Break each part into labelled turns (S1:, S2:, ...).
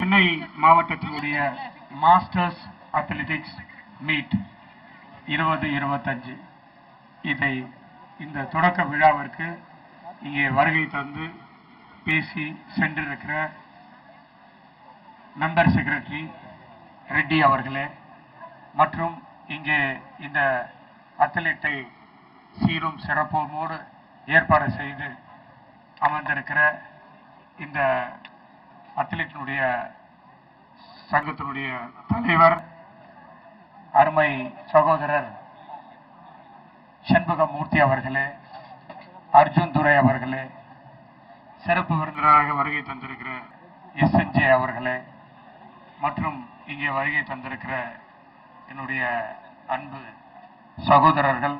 S1: சென்னை மாவட்டத்தினுடைய masters athletics meet 2025 இதை இந்த தொடக்க விழாவிற்கு இங்கே வருகை தந்து பேசி சென்றிருக்கிற மெம்பர் செக்ரட்டரி ரெட்டி அவர்களே மற்றும் இங்கே இந்த அத்லெட்டை சீரும் சிறப்போடு ஏற்பாடு செய்து அமர்ந்திருக்கிற இந்த அத்லெட்டினுடைய சங்கத்தினுடைய தலைவர் அருமை சகோதரர் சண்முகமூர்த்தி அவர்களே, அர்ஜுன் துரை அவர்களே, சிறப்பு விருந்தினராக வருகை தந்திருக்கிற SNJ அவர்களே மற்றும் இங்கே வருகை தந்திருக்கிற என்னுடைய அன்பு சகோதரர்கள்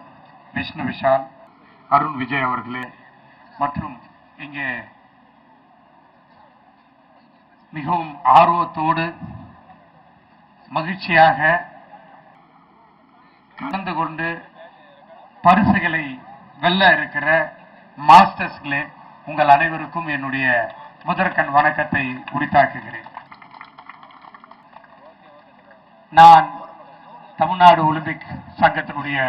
S1: விஷ்ணு விஷால், அருண் விஜய் அவர்களே மற்றும் இங்கே மிகவும் ஆர்வத்தோடு மகிழ்ச்சியாக கலந்து கொண்டு பரிசுகளை வெல்ல இருக்கிற மாஸ்டர்ஸ்களே, உங்கள் அனைவருக்கும் என்னுடைய முதற்கண் வணக்கத்தை உரித்தாக்குகிறேன். நான் தமிழ்நாடு ஒலிம்பிக் சங்கத்தினுடைய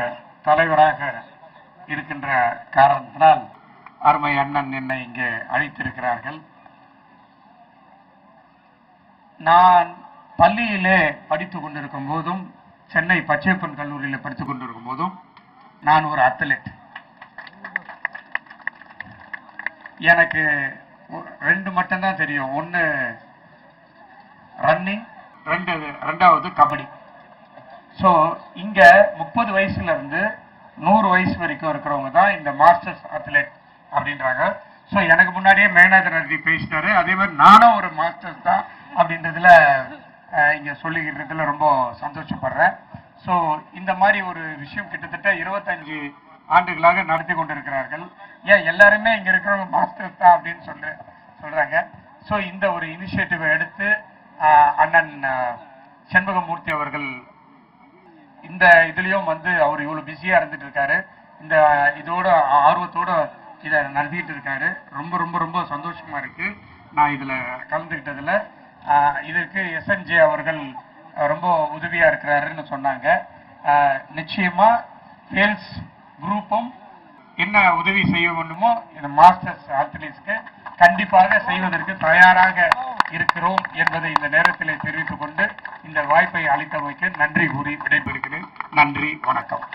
S1: தலைவராக இருக்கின்ற காரணத்தினால் அருமை அண்ணன் என்னை இங்கே அழைத்திருக்கிறார்கள். நான் பள்ளியிலே படித்துக் கொண்டிருக்கும் போதும், சென்னை பச்சையப்பன் கல்லூரியில் படித்துக் கொண்டிருக்கும் போதும் நான் ஒரு அத்லெட். எனக்கு ரெண்டு மட்டும்தான் தெரியும். ஒன்று ரன்னிங், ரெண்டாவது கபடி. ஸோ இங்க 30 வயசுல இருந்து 100 வயசு வரைக்கும் இருக்கிறவங்க தான் இந்த மாஸ்டர்ஸ் அத்லெட் அப்படின்றாங்க. ஸோ எனக்கு முன்னாடியே மேனேஜர் ரெட்டி பேசிட்டாரு. அதே மாதிரி நானும் ஒரு மாஸ்டர்ஸ் தான் அப்படின்றதுல இங்க சொல்லிக்கிறதுல ரொம்ப சந்தோஷப்படுறேன். ஸோ இந்த மாதிரி ஒரு விஷயம் கிட்டத்தட்ட 25 ஆண்டுகளாக நடத்தி கொண்டிருக்கிறார்கள். ஏன் எல்லாருமே இங்க இருக்கிறவங்க மாஸ்டர்ஸ் தான் அப்படின்னு சொல்றாங்க. ஸோ இந்த ஒரு இனிஷியேட்டிவை எடுத்து அண்ணன் சண்முகமூர்த்தி அவர்கள் இந்த இதுலயும் அவர் இவ்வளவு பிஸியா இருந்துட்டு இருக்காரு. இந்த இதோட ஆர்வத்தோட இதை நடத்திட்டு இருக்காரு. ரொம்ப ரொம்ப ரொம்ப சந்தோஷமா இருக்கு நான் இதுல கலந்துகிட்டதுல. இதற்கு SNJ அவர்கள் ரொம்ப உதவியா இருக்கிறாருன்னு சொன்னாங்க. நிச்சயமா சேல்ஸ் குரூப்பும் என்ன உதவி செய்ய வேண்டுமோ இந்த மாஸ்டர்ஸ் அத்லீட்ஸ்க்கு கண்டிப்பாக செய்வதற்கு தயாராக இருக்கிறோம் என்பதை இந்த நேரத்தில் தெரிவித்துக் கொண்டு இந்த வாய்ப்பை அளித்தமைக்கு நன்றி கூறி விடைபெறுகிறேன். நன்றி, வணக்கம்.